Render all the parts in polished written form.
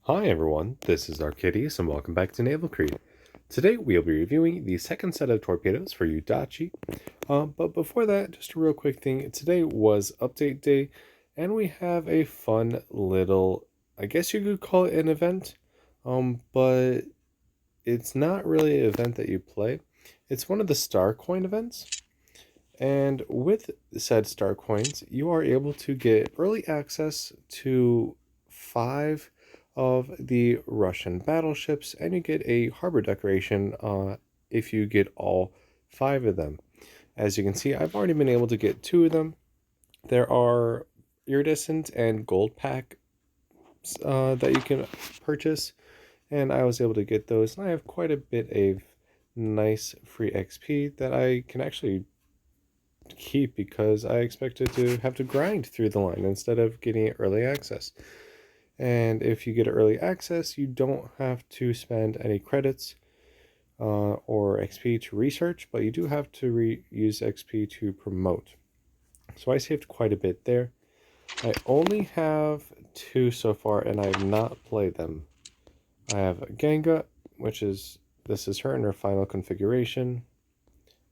Hi everyone, this is Arcadius and welcome back to Naval. Today we'll be reviewing the second set of torpedoes for Yudachi. But before that, just a real quick thing. Today was update day and we have a fun little, I guess you could call it an event, but it's not really an event that you play. It's one of the star coin events. And with said star coins, you are able to get early access to 5 of the Russian battleships, and you get a harbor decoration if you get all 5 of them. As you can see, I've already been able to get 2 of them. There are iridescent and gold packs that you can purchase, and I was able to get those, and I have quite a bit of nice free XP that I can actually keep because I expected to have to grind through the line instead of getting early access. And if you get early access, you don't have to spend any credits or XP to research, but you do have to use XP to promote. So I saved quite a bit there. I only have 2 so far, and I have not played them. I have Ganga, this is her in her final configuration.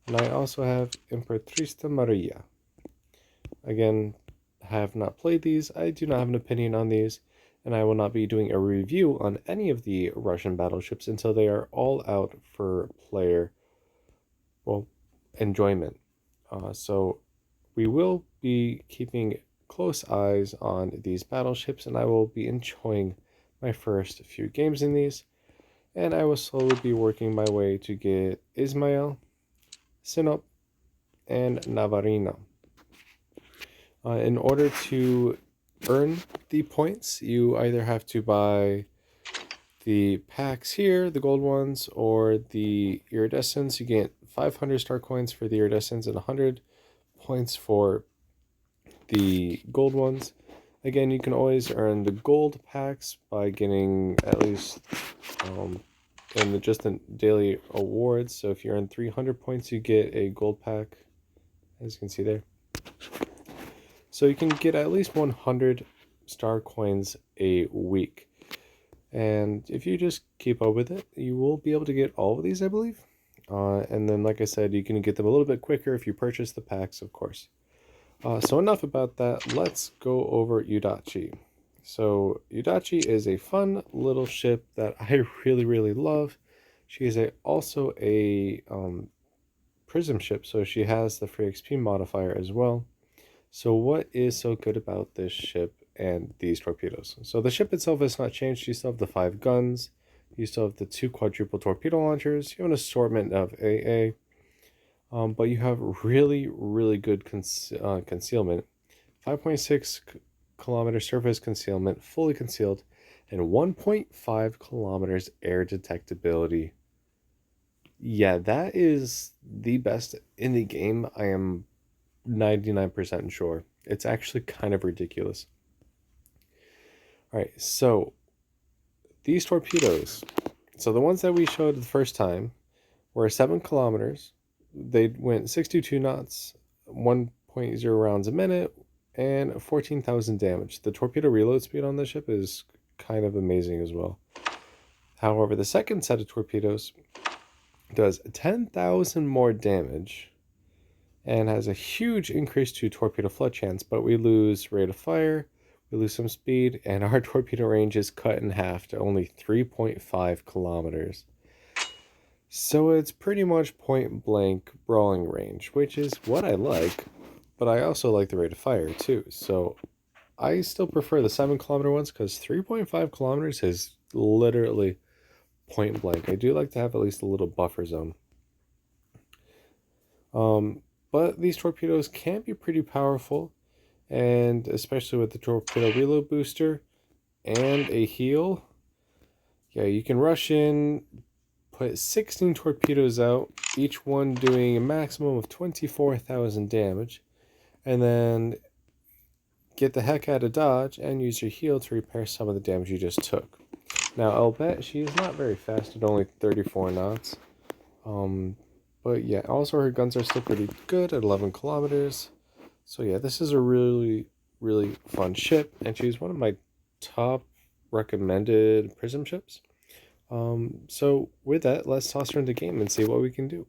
And I also have Imperatrice Maria. Again, have not played these. I do not have an opinion on these, and I will not be doing a review on any of the Russian battleships until they are all out for player, well, enjoyment. So we will be keeping close eyes on these battleships, and I will be enjoying my first few games in these, and I will slowly be working my way to get Ismail, Sinop, and Navarino. In order to earn the points, you either have to buy the packs here, the gold ones, or the iridescents. You get 500 star coins for the iridescents and 100 points for the gold ones. Again, you can always earn the gold packs by getting at least in just the daily awards. So if you earn 300 points, you get a gold pack, as you can see there. So you can get at least 100 star coins a week. And if you just keep up with it, you will be able to get all of these, I believe. And then, like I said, you can get them a little bit quicker if you purchase the packs, of course. So enough about that. Let's go over Yudachi. So Yudachi is a fun little ship that I really, really love. She is also a prism ship, so she has the free XP modifier as well. So what is so good about this ship and these torpedoes? So the ship itself has not changed. You still have the 5 guns. You still have the 2 quadruple torpedo launchers. You have an assortment of AA. But you have really, really good concealment. 5.6 kilometer surface concealment, fully concealed, and 1.5 kilometers air detectability. Yeah, that is the best in the game. I am 99% sure. It's actually kind of ridiculous. All right, so these torpedoes, so the ones that we showed the first time were 7 kilometers. They went 62 knots, 1.0 rounds a minute, and 14,000 damage. The torpedo reload speed on this ship is kind of amazing as well. However, the second set of torpedoes does 10,000 more damage and has a huge increase to torpedo flood chance, but we lose rate of fire, we lose some speed, and our torpedo range is cut in half to only 3.5 kilometers. So it's pretty much point blank brawling range, which is what I like, but I also like the rate of fire too. So I still prefer the 7 kilometer ones because 3.5 kilometers is literally point blank. I do like to have at least a little buffer zone. But these torpedoes can be pretty powerful, and especially with the torpedo reload booster and a heal. Yeah, you can rush in, put 16 torpedoes out, each one doing a maximum of 24,000 damage, and then get the heck out of dodge and use your heal to repair some of the damage you just took. Now, I'll bet she is not very fast at only 34 knots. But yeah, also her guns are still pretty good at 11 kilometers. So yeah, this is a really, really fun ship, and she's one of my top recommended prism ships. So with that, let's toss her into the game and see what we can do.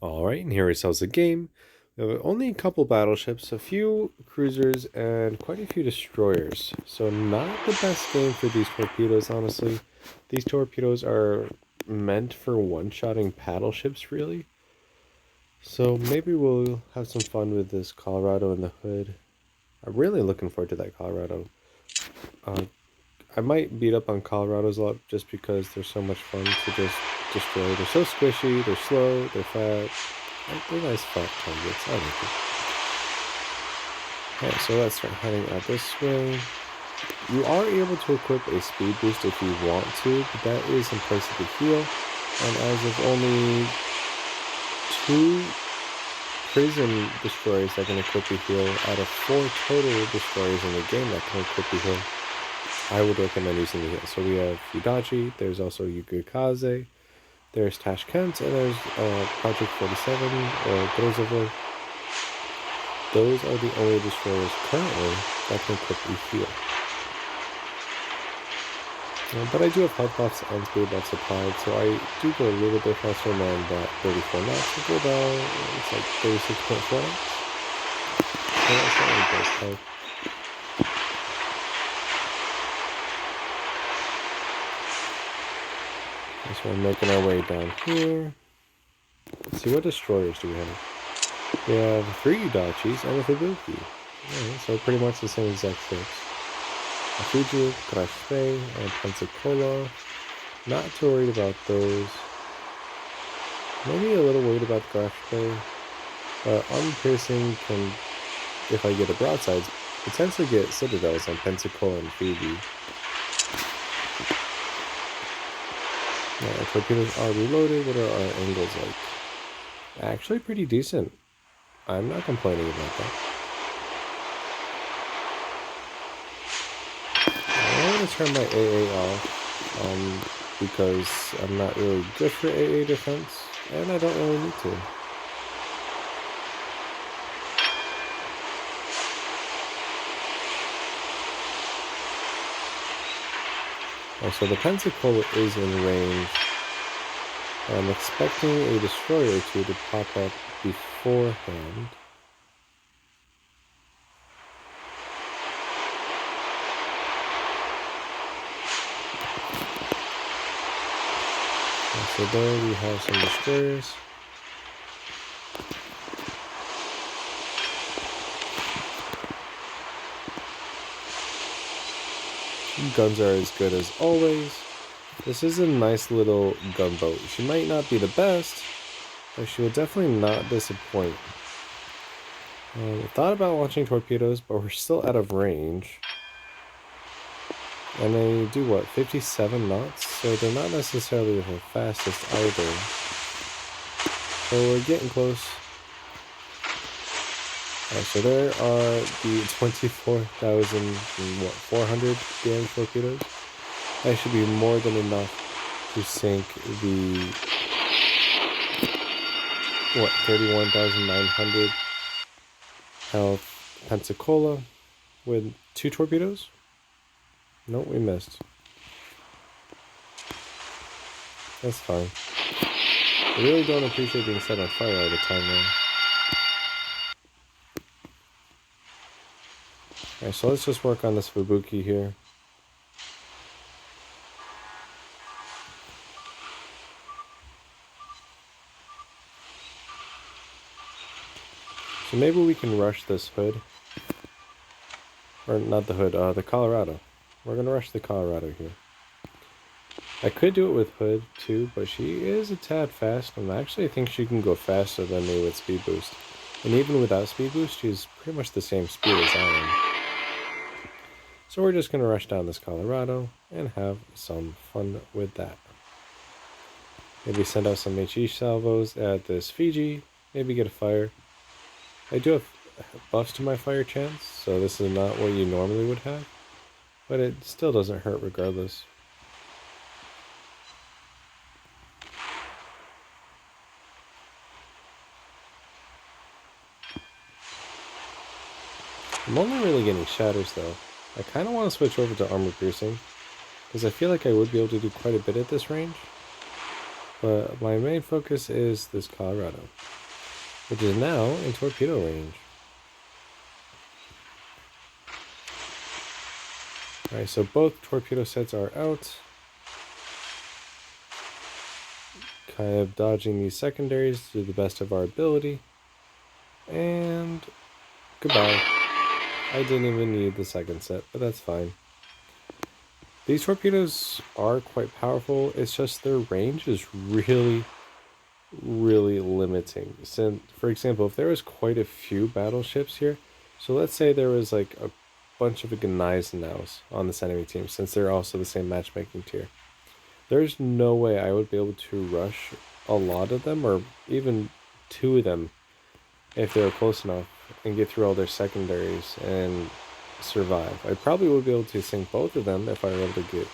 Alright, and here ourselves a game. We have only a couple battleships, a few cruisers, and quite a few destroyers. So not the best game for these torpedoes, honestly. These torpedoes are meant for one-shotting paddle ships, really. So maybe we'll have some fun with this Colorado in the hood. I'm really looking forward to that Colorado. I might beat up on Colorados a lot just because they're so much fun to just destroy. They're so squishy, they're slow, they're fat. They're nice fat targets. I like it. Alright, so let's start heading out this way. You are able to equip a speed boost if you want to, but that is in place of the heal. And as of only 2 prism destroyers that can equip the heal out of 4 total destroyers in the game that can equip the heal, I would recommend using the heal. So we have Yudachi, there's also Yugachi, there's Tashkent, and there's Project 47, or Grozovo. Those are the only destroyers currently that can equip the heal. But I do have health buffs and speed buffs applied, so I do go a little bit faster than that 34 knots. I go about, it's like 36.4 knots. So that's not really best health. So we're making our way down here. Let's see, what destroyers do we have? We have 3 Yudachis and a Fubuki. Alright, so pretty much the same exact ships. A Fiji, Crash Bay, and Pensacola. Not too worried about those. Maybe a little worried about the Crash Bay. Unpiercing can, if I get the broadsides, potentially get citadels on Pensacola and Fiji. Our torpedoes are reloaded. What are our angles like? Actually pretty decent. I'm not complaining about that. I'm going to turn my AA off because I'm not really good for AA defense, and I don't really need to. So the Pensacola is in range. I'm expecting a destroyer or 2 to pop up beforehand. So there we have some destroyers. Guns are as good as always. This is a nice little gunboat. She might not be the best, but she will definitely not disappoint. Thought about launching torpedoes, but we're still out of range. And they do what, 57 knots? So they're not necessarily the fastest either. So we're getting close. So there are the 24,400 damage torpedoes. That should be more than enough to sink the 31,900 health Pensacola with 2 torpedoes. Nope, we missed. That's fine. I really don't appreciate being set on fire all the time, though. Alright, so let's just work on this Fubuki here. So maybe we can rush this hood. Or not the hood, the Colorado. We're gonna rush the Colorado here. I could do it with hood too, but she is a tad fast, and actually I think she can go faster than me with speed boost. And even without speed boost, she's pretty much the same speed as I am. So we're just gonna rush down this Colorado and have some fun with that. Maybe send out some HE salvos at this Fiji, maybe get a fire. I do have buffs to my fire chance, so this is not what you normally would have, but it still doesn't hurt regardless. I'm only really getting shatters though. I kind of want to switch over to armor piercing, because I feel like I would be able to do quite a bit at this range. But my main focus is this Colorado, which is now in torpedo range. Alright, so both torpedo sets are out. Kind of dodging these secondaries to the best of our ability. And goodbye. I didn't even need the second set, but that's fine. These torpedoes are quite powerful, it's just their range is really limiting. So, for example, if there was quite a few battleships here, so let's say there was like a bunch of Gneisenau's on this enemy team, since they're also the same matchmaking tier, there's no way I would be able to rush a lot of them, or even two of them, if they were close enough, and get through all their secondaries and survive. I probably would be able to sink both of them if I were able to get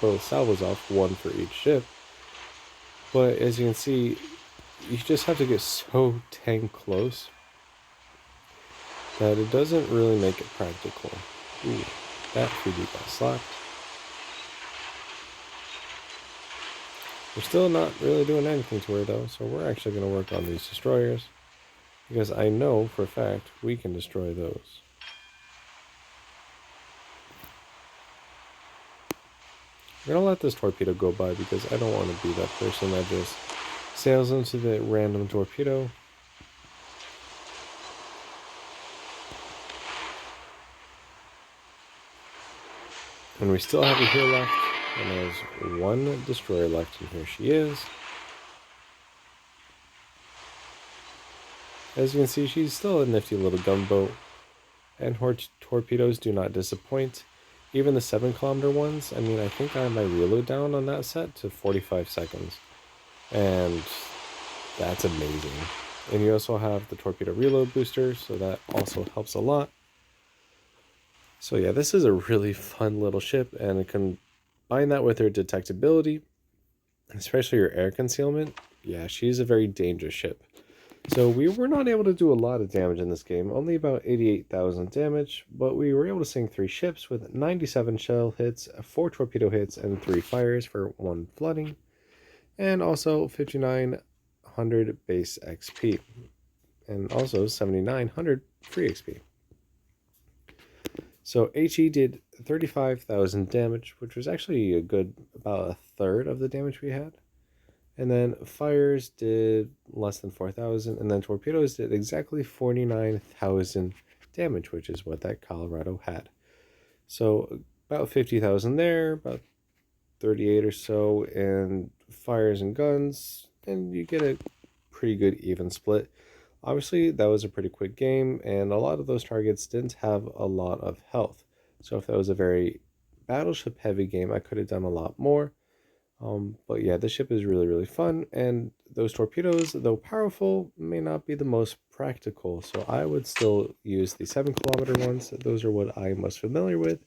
both salvos off, one for each ship. But as you can see, you just have to get so dang close that it doesn't really make it practical. Ooh, that 3D got slapped. We're still not really doing anything to her though, so we're actually going to work on these destroyers, because I know for a fact we can destroy those. I'm going to let this torpedo go by because I don't want to be that person that just sails into the random torpedo. And we still have a here left, and there's one destroyer left, and here she is. As you can see, she's still a nifty little gunboat, and her torpedoes do not disappoint. Even the 7-kilometer ones, I mean, I think I have my reload down on that set to 45 seconds. And that's amazing. And you also have the torpedo reload booster, so that also helps a lot. So yeah, this is a really fun little ship, and combine that with her detectability, especially her air concealment. Yeah, she's a very dangerous ship. So we were not able to do a lot of damage in this game, only about 88,000 damage, but we were able to sink 3 ships with 97 shell hits, 4 torpedo hits, and 3 fires for 1 flooding, and also 5,900 base XP, and also 7,900 free XP. So HE did 35,000 damage, which was actually a good, about a third of the damage we had. And then fires did less than 4,000, and then torpedoes did exactly 49,000 damage, which is what that Colorado had. So about 50,000 there, about 38 or so in fires and guns, and you get a pretty good even split. Obviously, that was a pretty quick game, and a lot of those targets didn't have a lot of health. So if that was a very battleship heavy game, I could have done a lot more. But yeah, this ship is really fun, and those torpedoes, though powerful, may not be the most practical, so I would still use the 7-kilometer ones. Those are what I'm most familiar with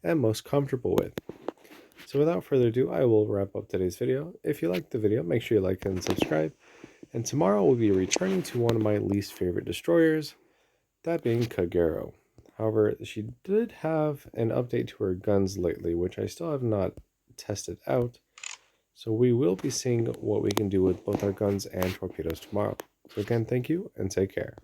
and most comfortable with. So without further ado, I will wrap up today's video. If you liked the video, make sure you like and subscribe, and tomorrow we'll be returning to one of my least favorite destroyers, that being Kagero. However, she did have an update to her guns lately, which I still have not tested out. So we will be seeing what we can do with both our guns and torpedoes tomorrow. So again, thank you and take care.